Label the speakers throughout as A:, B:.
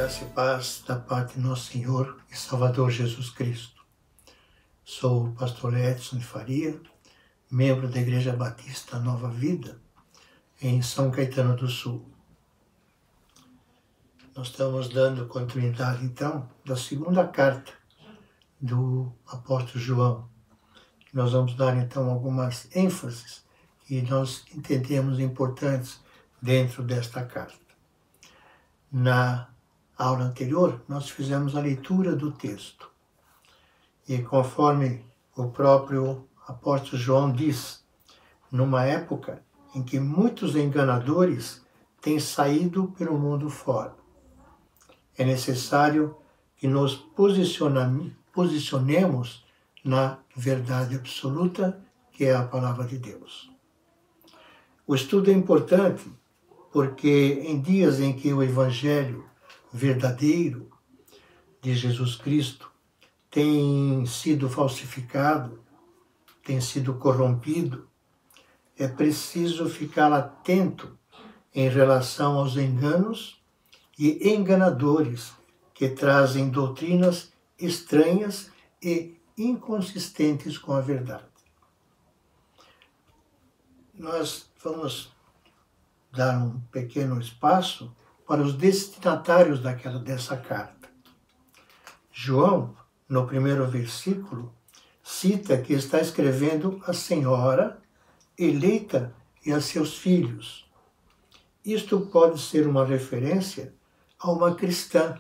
A: Graça e paz da parte de nosso Senhor e Salvador Jesus Cristo. Sou o pastor Edson de Faria, membro da Igreja Batista Nova Vida, em São Caetano do Sul. Nós estamos dando continuidade, então, da segunda carta do apóstolo João. Nós vamos dar, então, algumas ênfases que nós entendemos importantes dentro desta carta. Na aula anterior, nós fizemos a leitura do texto. E conforme o próprio apóstolo João diz, numa época em que muitos enganadores têm saído pelo mundo fora, é necessário que nos posicionemos na verdade absoluta, que é a palavra de Deus. O estudo é importante porque em dias em que o Evangelho verdadeiro de Jesus Cristo tem sido falsificado, tem sido corrompido, é preciso ficar atento em relação aos enganos e enganadores que trazem doutrinas estranhas e inconsistentes com a verdade. Nós vamos dar um pequeno espaço para os destinatários dessa carta. João, no primeiro versículo, cita que está escrevendo a senhora eleita e a seus filhos. Isto pode ser uma referência a uma cristã,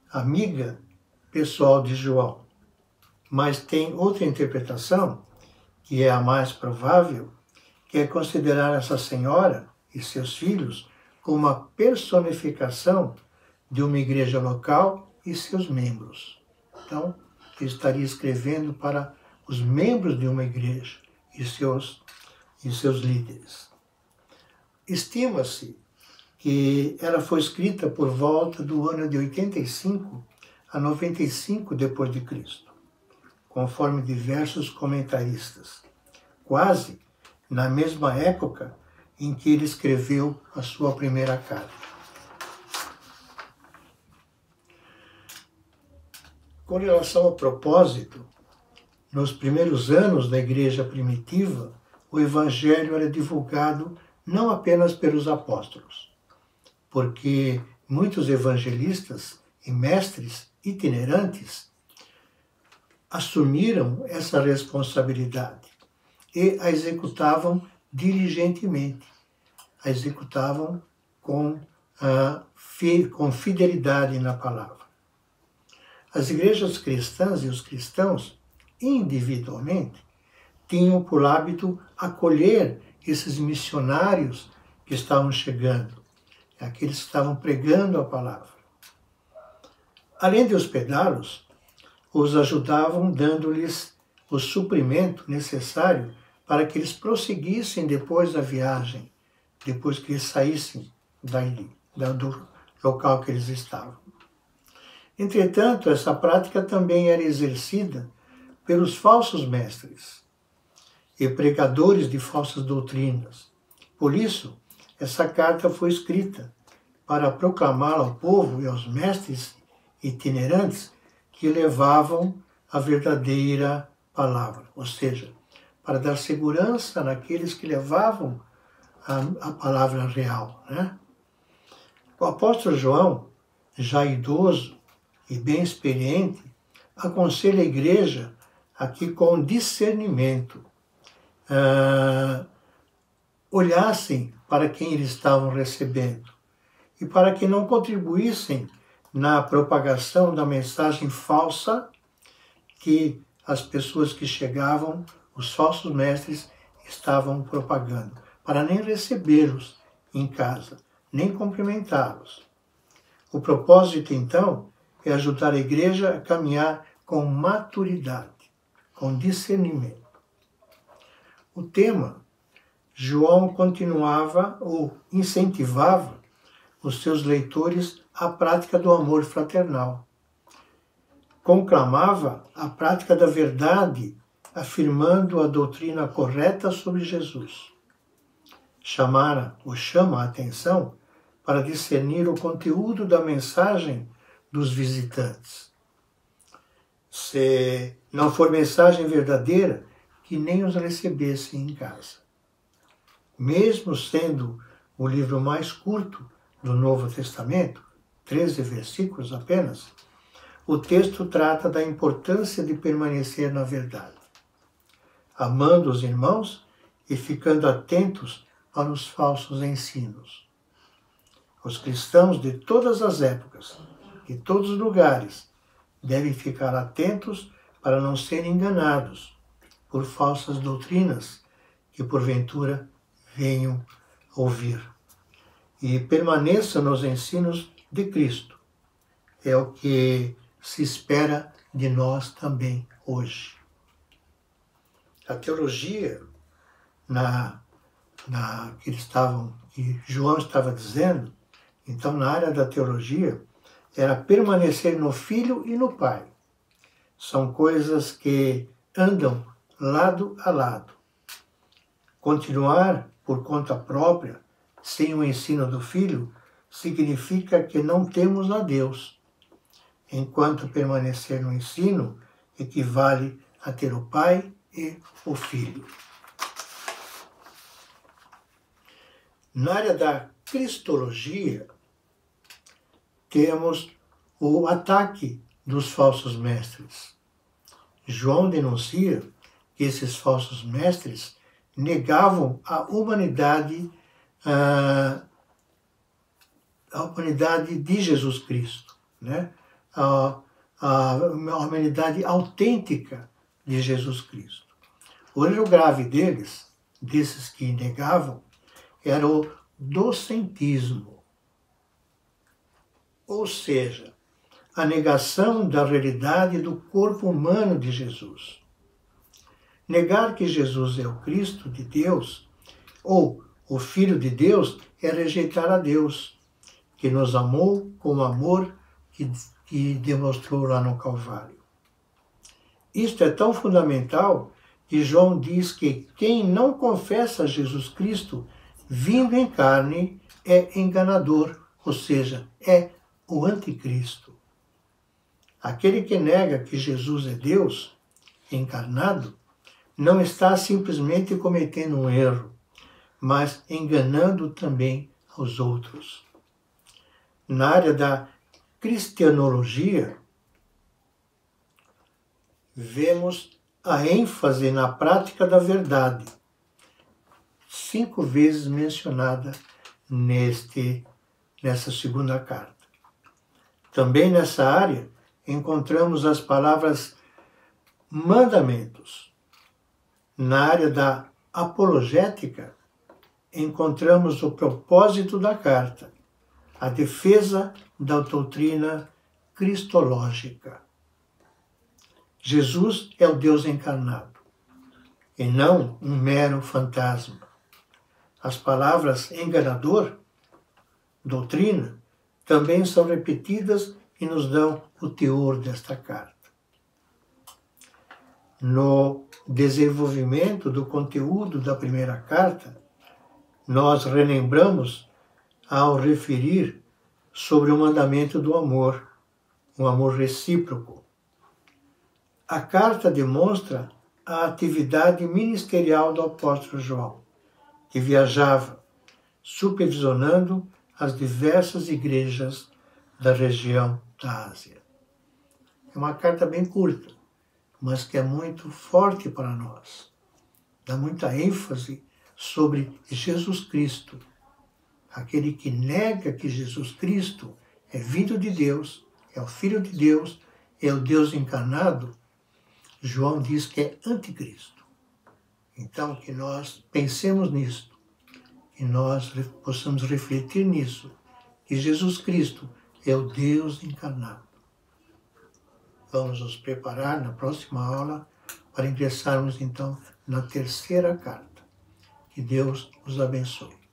A: amiga pessoal de João. Mas tem outra interpretação, que é a mais provável, que é considerar essa senhora e seus filhos como a personificação de uma igreja local e seus membros. Então, ele estaria escrevendo para os membros de uma igreja e seus líderes. Estima-se que ela foi escrita por volta do ano de 85 a 95 depois de Cristo, conforme diversos comentaristas, quase na mesma época em que ele escreveu a sua primeira carta. Com relação ao propósito, nos primeiros anos da igreja primitiva, o evangelho era divulgado não apenas pelos apóstolos, porque muitos evangelistas e mestres itinerantes assumiram essa responsabilidade e a executavam diligentemente, a executavam com fidelidade na palavra. As igrejas cristãs e os cristãos, individualmente, tinham por hábito acolher esses missionários que estavam chegando, aqueles que estavam pregando a palavra. Além de hospedá-los, os ajudavam dando-lhes o suprimento necessário para que eles prosseguissem depois da viagem, depois que eles saíssem do local que eles estavam. Entretanto, essa prática também era exercida pelos falsos mestres e pregadores de falsas doutrinas. Por isso, essa carta foi escrita para proclamar ao povo e aos mestres itinerantes que levavam a verdadeira palavra, ou seja, para dar segurança naqueles que levavam a palavra real, né? O apóstolo João, já idoso e bem experiente, aconselha a igreja a que com discernimento olhassem para quem eles estavam recebendo e para que não contribuíssem na propagação da mensagem falsa que as pessoas que chegavam, os falsos mestres, estavam propagando, para nem recebê-los em casa, nem cumprimentá-los. O propósito, então, é ajudar a igreja a caminhar com maturidade, com discernimento. O tema, João continuava ou incentivava os seus leitores à prática do amor fraternal. Conclamava a prática da verdade, afirmando a doutrina correta sobre Jesus. Chama a atenção para discernir o conteúdo da mensagem dos visitantes. Se não for mensagem verdadeira, que nem os recebessem em casa. Mesmo sendo o livro mais curto do Novo Testamento, 13 versículos apenas, o texto trata da importância de permanecer na verdade, amando os irmãos e ficando atentos para os falsos ensinos. Os cristãos de todas as épocas e todos os lugares devem ficar atentos para não serem enganados por falsas doutrinas que porventura venham ouvir. E permaneçam nos ensinos de Cristo. É o que se espera de nós também hoje. A teologia que João estava dizendo, então na área da teologia, era permanecer no Filho e no Pai. São coisas que andam lado a lado. Continuar por conta própria, sem o ensino do Filho, significa que não temos a Deus, enquanto permanecer no ensino equivale a ter o Pai e o Filho. Na área da cristologia, temos o ataque dos falsos mestres. João denuncia que esses falsos mestres negavam a humanidade de Jesus Cristo, né? a humanidade autêntica de Jesus Cristo. O erro grave desses que negavam, era o docentismo, ou seja, a negação da realidade do corpo humano de Jesus. Negar que Jesus é o Cristo de Deus, ou o Filho de Deus, é rejeitar a Deus, que nos amou com o amor que demonstrou lá no Calvário. Isto é tão fundamental que João diz que quem não confessa Jesus Cristo vindo em carne é enganador, ou seja, é o anticristo. Aquele que nega que Jesus é Deus encarnado não está simplesmente cometendo um erro, mas enganando também aos outros. Na área da cristianologia, vemos a ênfase na prática da verdade, 5 vezes mencionada nessa segunda carta. Também nessa área encontramos as palavras mandamentos. Na área da apologética, encontramos o propósito da carta, a defesa da doutrina cristológica. Jesus é o Deus encarnado, e não um mero fantasma. As palavras enganador, doutrina, também são repetidas e nos dão o teor desta carta. No desenvolvimento do conteúdo da primeira carta, nós relembramos ao referir sobre o mandamento do amor, um amor recíproco. A carta demonstra a atividade ministerial do apóstolo João, que viajava, supervisionando as diversas igrejas da região da Ásia. É uma carta bem curta, mas que é muito forte para nós. Dá muita ênfase sobre Jesus Cristo. Aquele que nega que Jesus Cristo é vindo de Deus, é o Filho de Deus, é o Deus encarnado, João diz que é anticristo. Então, que nós pensemos nisso, que nós possamos refletir nisso, que Jesus Cristo é o Deus encarnado. Vamos nos preparar na próxima aula para ingressarmos, então, na terceira carta. Que Deus nos abençoe.